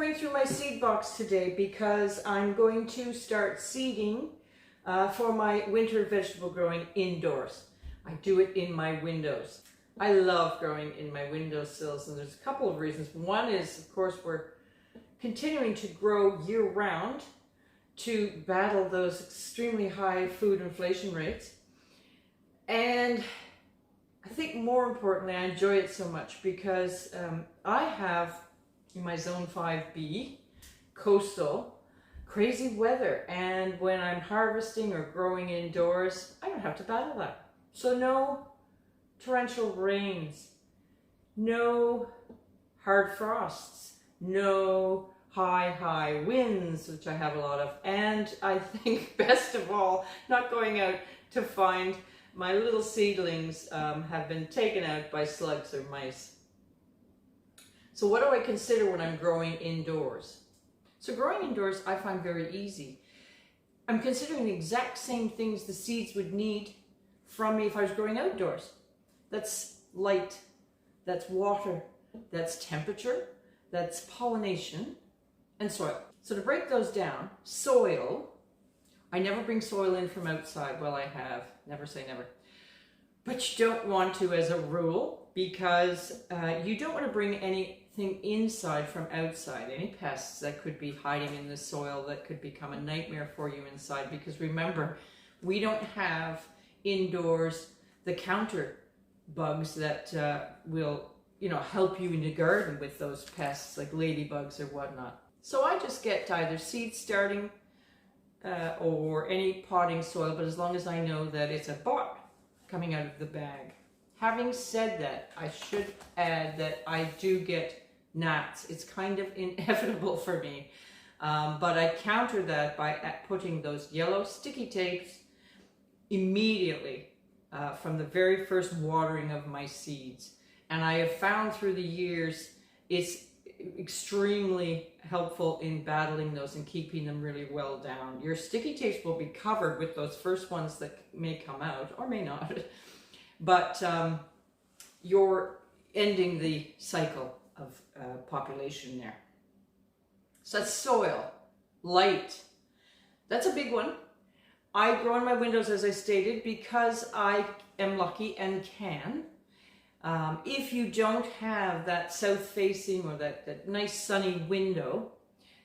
going through my seed box today because I'm going to start seeding for my winter vegetable growing indoors. I do it in my windows. I love growing in my windowsills, and there's a couple of reasons. One is, of course, we're continuing to grow year-round to battle those extremely high food inflation rates. And I think more importantly, I enjoy it so much because I have in my Zone 5B, coastal, crazy weather. And when I'm harvesting or growing indoors, I don't have to battle that. So no torrential rains, no hard frosts, no high winds, which I have a lot of. And I think best of all, not going out to find my little seedlings have been taken out by slugs or mice. So what do I consider when I'm growing indoors? So growing indoors I find very easy. I'm considering the exact same things the seeds would need from me if I was growing outdoors. That's light, that's water, that's temperature, that's pollination, and soil. So to break those down, soil, I never bring soil in from outside. Well, I have, never say never. But you don't want to as a rule, because you don't want to bring anything inside from outside, any pests that could be hiding in the soil that could become a nightmare for you inside. Because remember, we don't have indoors the counter bugs that will, help you in the garden with those pests like ladybugs or whatnot. So I just get either seed starting or any potting soil, but as long as I know that it's a pot coming out of the bag. Having said that, I should add that I do get gnats. It's kind of inevitable for me, but I counter that by putting those yellow sticky tapes immediately from the very first watering of my seeds. And I have found through the years it's extremely helpful in battling those and keeping them really well down. Your sticky tapes will be covered with those first ones that may come out or may not, but you're ending the cycle of population there. So that's soil, light. That's a big one. I grow in my windows, as I stated, because I am lucky and can. If you don't have that south-facing or that nice sunny window,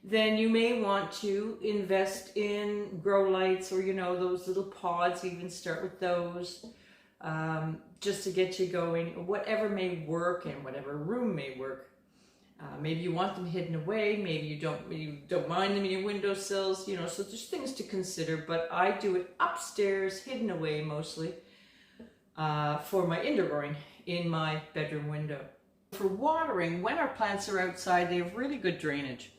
then you may want to invest in grow lights or, those little pods, even start with those, just to get you going. Whatever may work and whatever room may work. Maybe you want them hidden away, maybe you don't mind them in your windowsills, so there's things to consider, but I do it upstairs, hidden away mostly, for my indoor growing in my bedroom window. For watering, when our plants are outside, they have really good drainage.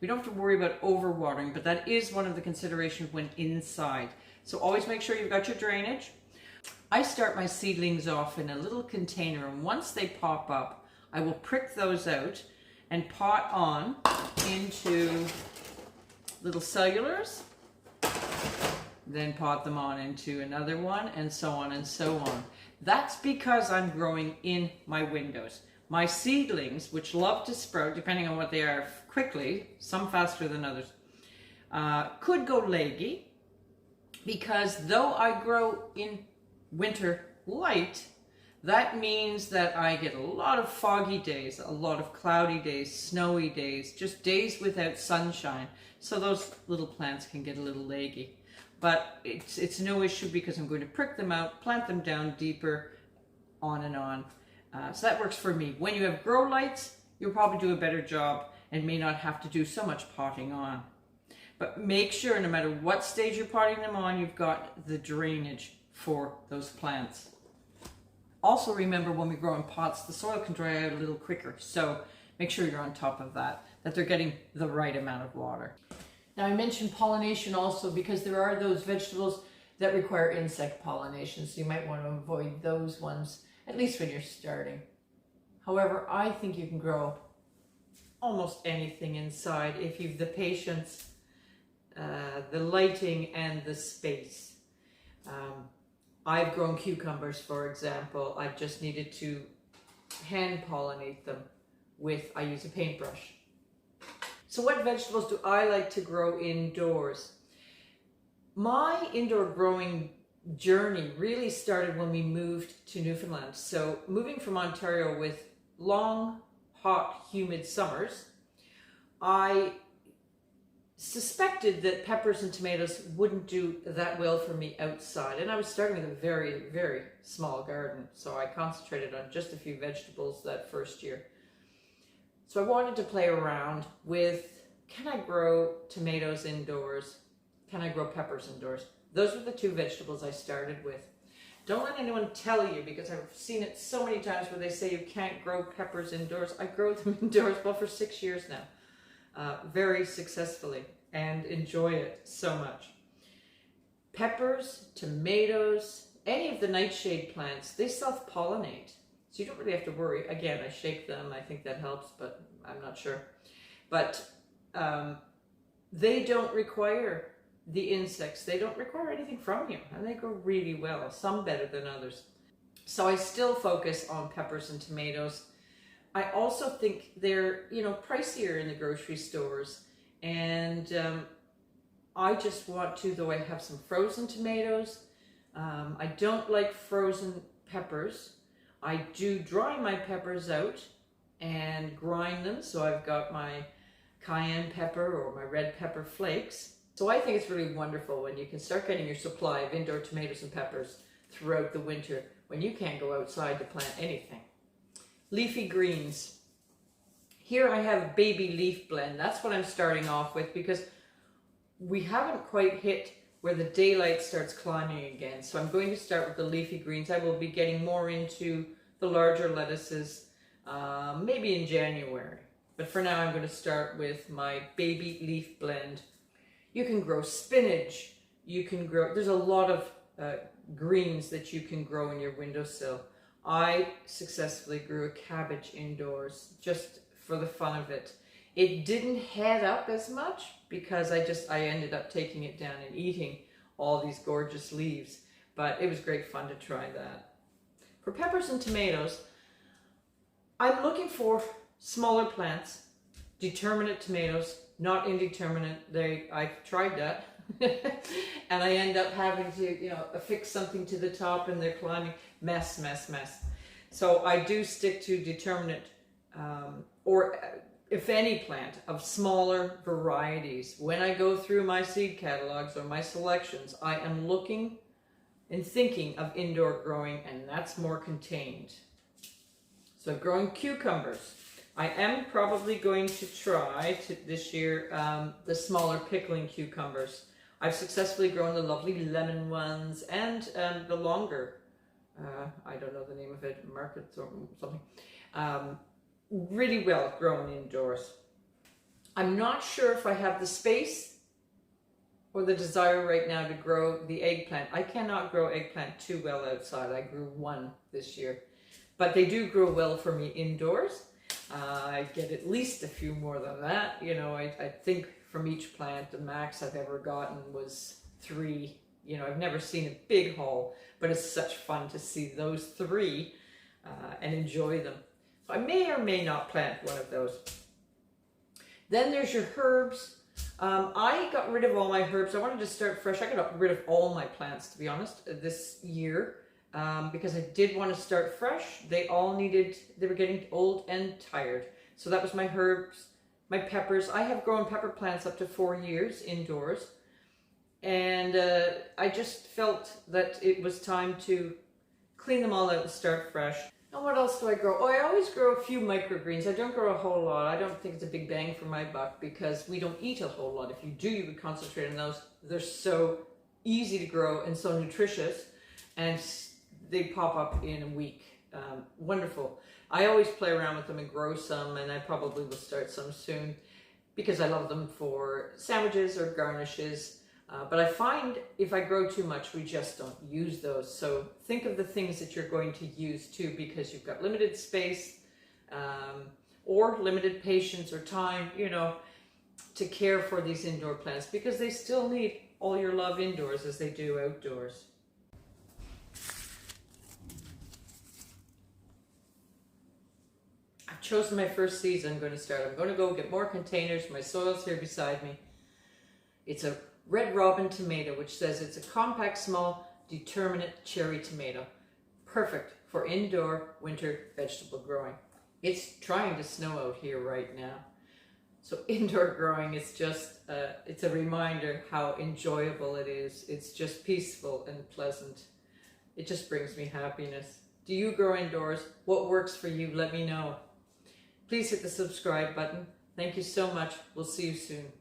We don't have to worry about overwatering, but that is one of the considerations when inside. So always make sure you've got your drainage. I start my seedlings off in a little container, and once they pop up, I will prick those out and pot on into little cellulars, then pot them on into another one, and so on and so on. That's because I'm growing in my windows. My seedlings, which love to sprout, depending on what they are quickly, some faster than others, could go leggy, because though I grow in winter light, that means that I get a lot of foggy days, a lot of cloudy days, snowy days, just days without sunshine. So those little plants can get a little leggy. But it's no issue because I'm going to prick them out, plant them down deeper, on and on. So that works for me. When you have grow lights, you'll probably do a better job and may not have to do so much potting on. But make sure no matter what stage you're potting them on, you've got the drainage for those plants. Also remember, when we grow in pots, the soil can dry out a little quicker. So make sure you're on top of that they're getting the right amount of water. Now I mentioned pollination also because there are those vegetables that require insect pollination, so you might want to avoid those ones, at least when you're starting. However, I think you can grow almost anything inside if you've the patience, the lighting, and the space. I've grown cucumbers, for example. I just needed to hand pollinate them with, I use a paintbrush. So what vegetables do I like to grow indoors? My indoor growing journey really started when we moved to Newfoundland. So moving from Ontario with long, hot, humid summers, I suspected that peppers and tomatoes wouldn't do that well for me outside. And I was starting with a very, very small garden. So I concentrated on just a few vegetables that first year. So I wanted to play around with, can I grow tomatoes indoors? Can I grow peppers indoors? Those were the two vegetables I started with. Don't let anyone tell you, because I've seen it so many times where they say you can't grow peppers indoors. I grow them indoors, well, for 6 years now, very successfully, and enjoy it so much. Peppers, tomatoes, any of the nightshade plants, they self-pollinate. So you don't really have to worry. Again, I shake them. I think that helps, but I'm not sure. But they don't require the insects. They don't require anything from you, and they grow really well, some better than others. So I still focus on peppers and tomatoes. I also think they're, pricier in the grocery stores, and I just want to, though I have some frozen tomatoes. I don't like frozen peppers. I do dry my peppers out and grind them, so I've got my cayenne pepper or my red pepper flakes. So I think it's really wonderful when you can start getting your supply of indoor tomatoes and peppers throughout the winter when you can't go outside to plant anything. Leafy greens. Here I have baby leaf blend. That's what I'm starting off with, because we haven't quite hit where the daylight starts climbing again. So I'm going to start with the leafy greens. I will be getting more into the larger lettuces maybe in January. But for now I'm going to start with my baby leaf blend. You can grow spinach. You can grow, there's a lot of greens that you can grow in your windowsill. I successfully grew a cabbage indoors just for the fun of it. It didn't head up as much because I ended up taking it down and eating all these gorgeous leaves, but it was great fun to try that. For peppers and tomatoes, I'm looking for smaller plants, determinate tomatoes, not indeterminate. I've tried that and I end up having to, affix something to the top and they're climbing. Mess. So I do stick to determinate or if any plant of smaller varieties. When I go through my seed catalogs or my selections, I am looking and thinking of indoor growing, and that's more contained. So growing cucumbers. I am probably going to try this year the smaller pickling cucumbers. I've successfully grown the lovely lemon ones and the longer, I don't know the name of it, markets or something. Really well grown indoors. I'm not sure if I have the space or the desire right now to grow the eggplant. I cannot grow eggplant too well outside. I grew one this year, but they do grow well for me indoors. I get at least a few more than that. I think from each plant, the max I've ever gotten was 3. I've never seen a big haul, but it's such fun to see those 3 and enjoy them. I may or may not plant one of those. Then there's your herbs. I got rid of all my herbs. I wanted to start fresh. I got rid of all my plants, to be honest, this year because I did want to start fresh. They were getting old and tired. So that was my herbs, my peppers. I have grown pepper plants up to 4 years indoors. And I just felt that it was time to clean them all out and start fresh. And what else do I grow? Oh, I always grow a few microgreens. I don't grow a whole lot. I don't think it's a big bang for my buck because we don't eat a whole lot. If you do, you would concentrate on those. They're so easy to grow and so nutritious, and they pop up in a week. Wonderful. I always play around with them and grow some, and I probably will start some soon because I love them for sandwiches or garnishes. But I find if I grow too much, we just don't use those. So think of the things that you're going to use too, because you've got limited space or limited patience or time, to care for these indoor plants, because they still need all your love indoors as they do outdoors. I've chosen my first seeds I'm going to start. I'm going to go get more containers. My soil's here beside me. It's a Red Robin tomato, which says it's a compact, small, determinate cherry tomato. Perfect for indoor winter vegetable growing. It's trying to snow out here right now. So indoor growing is just, it's a reminder how enjoyable it is. It's just peaceful and pleasant. It just brings me happiness. Do you grow indoors? What works for you? Let me know. Please hit the subscribe button. Thank you so much. We'll see you soon.